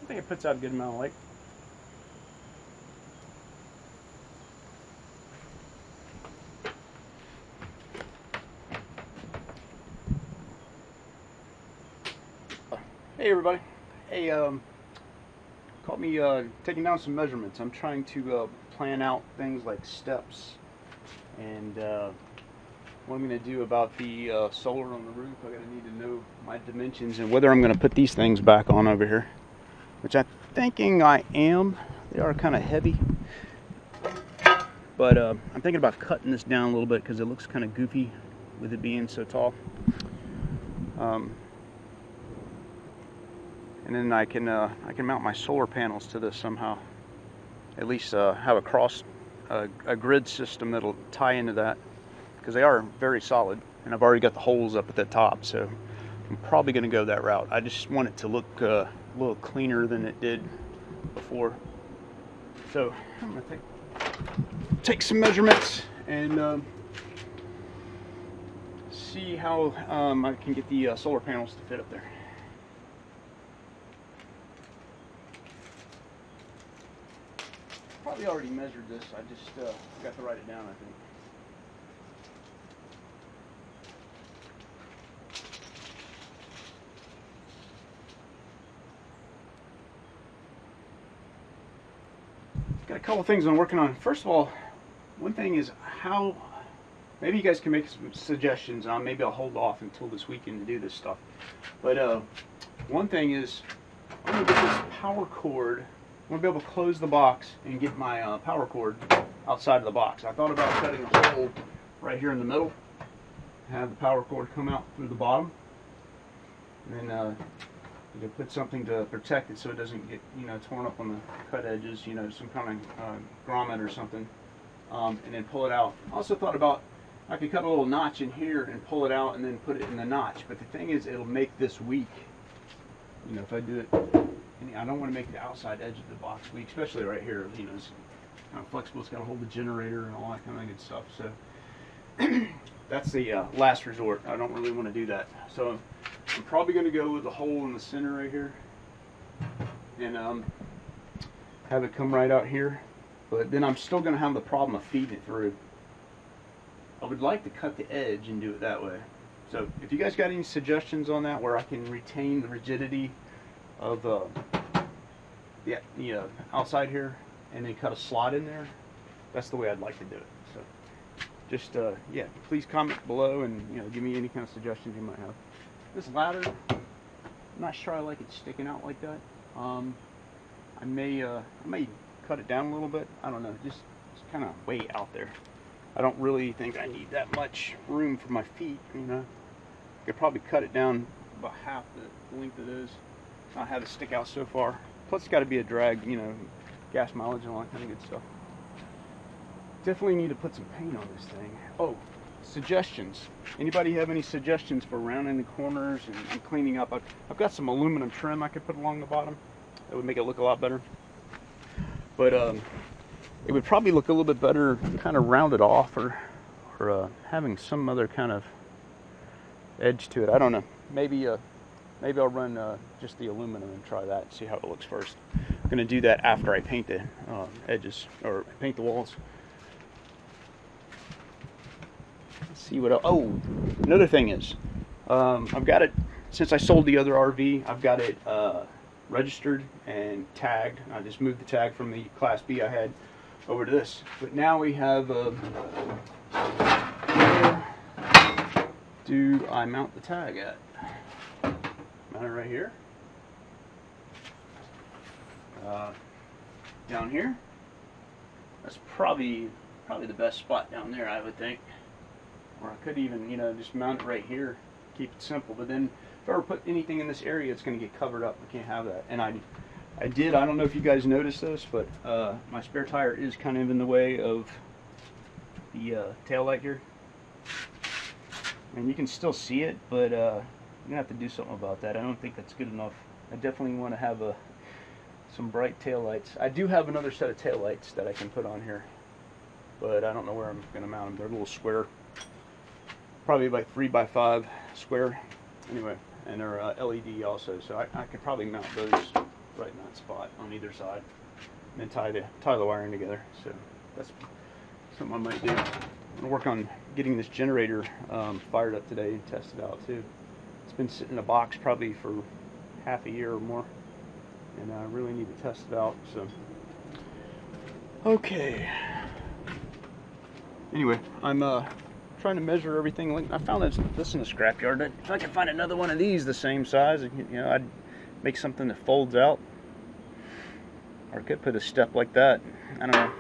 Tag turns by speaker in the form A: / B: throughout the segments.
A: I think it puts out a good amount of light. Hey everybody. Hey, caught me taking down some measurements. I'm trying to plan out things like steps and what I'm going to do about the solar on the roof. I'm going to need to know my dimensions and whether I'm going to put these things back on over here, which I'm thinking I am. They are kind of heavy, but I'm thinking about cutting this down a little bit because it looks kind of goofy with it being so tall. And then I can mount my solar panels to this somehow. At least have a grid system that'll tie into that, because they are very solid, and I've already got the holes up at the top, so I'm probably going to go that route. I just want it to look a little cleaner than it did before. So I'm going to take some measurements and see how I can get the solar panels to fit up there. Probably already measured this. I just forgot to write it down, I think. Got a couple things I'm working on. First of all, one thing is how, maybe you guys can make some suggestions. Maybe I'll hold off until this weekend to do this stuff. But one thing is, I'm going to get this power cord. I'm going to be able to close the box and get my power cord outside of the box. I thought about cutting a hole right here in the middle, have the power cord come out through the bottom, and then you can put something to protect it so it doesn't get, torn up on the cut edges, some kind of grommet or something, and then pull it out. I also thought about, I could cut a little notch in here and pull it out and then put it in the notch, but the thing is, it'll make this weak. If I do it, I don't want to make the outside edge of the box weak, especially right here. It's kind of flexible. It's got to hold the generator and all that kind of good stuff. So that's the last resort. I don't really want to do that. So I'm probably going to go with the hole in the center right here and have it come right out here. But then I'm still going to have the problem of feeding it through. I would like to cut the edge and do it that way. So if you guys got any suggestions on that, where I can retain the rigidity of the outside here and then cut a slot in there, that's the way I'd like to do it. So just yeah, please comment below and give me any kind of suggestions you might have. This ladder, I'm not sure I like it sticking out like that. I may cut it down a little bit. I don't know, just kind of way out there. I don't really think I need that much room for my feet. I could probably cut it down about half the length it is, not have it stick out so far. Plus it's got to be a drag, gas mileage and all that kind of good stuff. Definitely need to put some paint on this thing. Oh, suggestions. Anybody have any suggestions for rounding the corners and cleaning up? I've got some aluminum trim I could put along the bottom. That would make it look a lot better. But it would probably look a little bit better kind of rounded off or having some other kind of edge to it. I don't know. Maybe I'll run just the aluminum and try that and see how it looks first. I'm going to do that after I paint the edges or paint the walls. Let's see what else. Oh, another thing is, I've got it, since I sold the other RV, I've got it registered and tagged. I just moved the tag from the Class B I had over to this. But now we have, where do I mount the tag at? Mount it right here. Down here. That's probably the best spot down there, I would think. Or I could even, just mount it right here, keep it simple. But then if I ever put anything in this area, it's going to get covered up. I can't have that. And I don't know if you guys noticed this, but my spare tire is kind of in the way of the tail light here. And you can still see it, but you're going to have to do something about that. I don't think that's good enough. I definitely want to have some bright tail lights. I do have another set of tail lights that I can put on here, but I don't know where I'm going to mount them. They're a little square, probably like 3x5 square. Anyway, and they're LED also, so I could probably mount those right in that spot on either side, and then tie the wiring together. So that's something I might do. I'm gonna work on getting this generator fired up today and test it out too. It's been sitting in a box probably for half a year or more, and I really need to test it out. So okay. Anyway, I'm trying to measure everything. I found this in the scrapyard. If I can find another one of these the same size, you know, I'd make something that folds out. Or I could put a step like that. I don't know.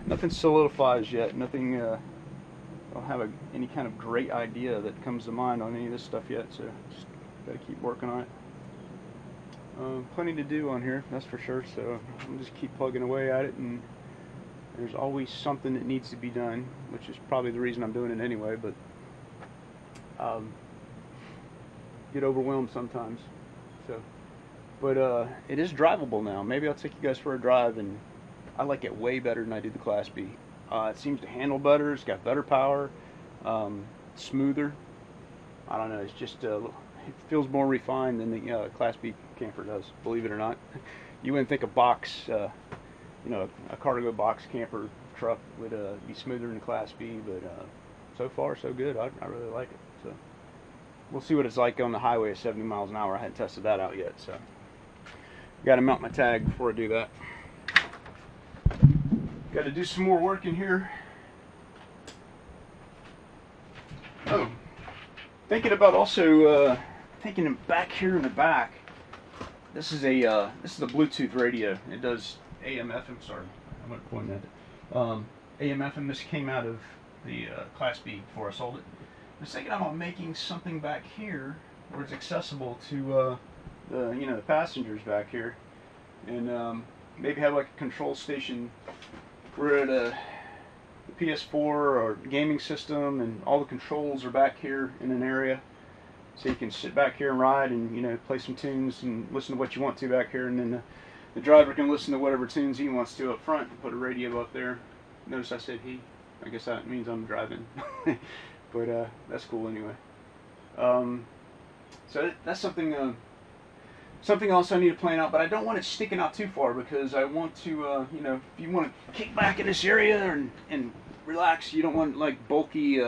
A: Nothing solidifies yet. Nothing. I don't have any kind of great idea that comes to mind on any of this stuff yet. So just gotta keep working on it. Plenty to do on here, that's for sure. So I'm just keep plugging away at it, and there's always something that needs to be done, which is probably the reason I'm doing it anyway. But get overwhelmed sometimes. So, but it is drivable now. Maybe I'll take you guys for a drive, and I like it way better than I do the Class B. It seems to handle better. It's got better power, smoother. I don't know. It's just it feels more refined than the Class B camper does. Believe it or not, you wouldn't think a box, you know, a cargo box camper truck would be smoother than Class B, but so far so good. I really like it. So we'll see what it's like on the highway at 70 miles an hour. I hadn't tested that out yet, so got to mount my tag before I do that. Got to do some more work in here. Oh, thinking about also thinking back here in the back. This is a Bluetooth radio. It does AM FM. Sorry, I'm gonna point at it. AM FM. This came out of the Class B before I sold it. I was thinking about making something back here where it's accessible to the passengers back here, and maybe have like a control station. We're at the PS4 or gaming system, and all the controls are back here in an area, so you can sit back here and ride, and play some tunes and listen to what you want to back here, and then the driver can listen to whatever tunes he wants to up front and put a radio up there. Notice I said he. I guess that means I'm driving, but that's cool anyway. So that's something. Something else I need to plan out, but I don't want it sticking out too far, because I want to, if you want to kick back in this area and relax, you don't want like bulky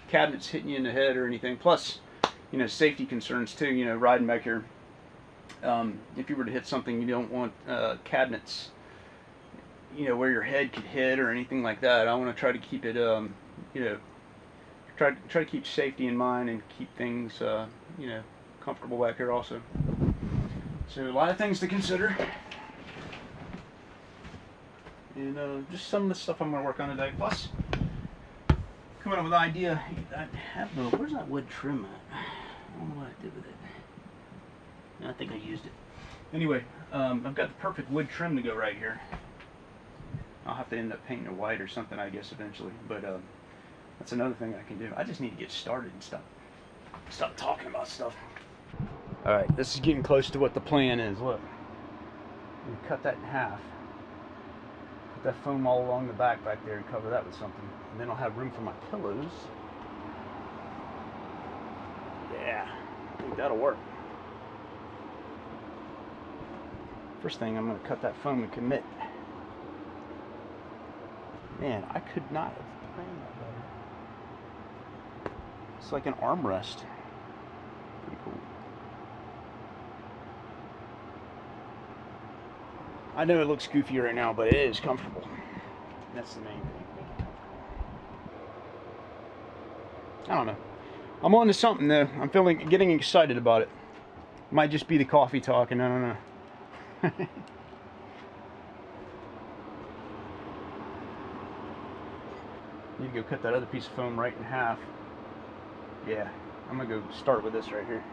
A: cabinets hitting you in the head or anything. Plus, safety concerns too. Riding back here, if you were to hit something, you don't want cabinets, where your head could hit or anything like that. I want to try to keep it, try to keep safety in mind and keep things, comfortable back here also. So a lot of things to consider, and just some of the stuff I'm going to work on today. Plus, coming up with an idea. Where's that wood trim at? I don't know what I did with it. I think I used it. Anyway, I've got the perfect wood trim to go right here. I'll have to end up painting it white or something, I guess, eventually. But that's another thing I can do. I just need to get started and stop talking about stuff. Alright, this is getting close to what the plan is. Look, I'm gonna cut that in half. Put that foam all along the back there and cover that with something. And then I'll have room for my pillows. Yeah, I think that'll work. First thing, I'm gonna cut that foam and commit. Man, I could not have planned that better. It's like an armrest. Pretty cool. I know it looks goofy right now, but it is comfortable. That's the main thing. I don't know. I'm on to something though. I'm getting excited about it. Might just be the coffee talking. I don't know. Need to go cut that other piece of foam right in half. Yeah, I'm gonna go start with this right here.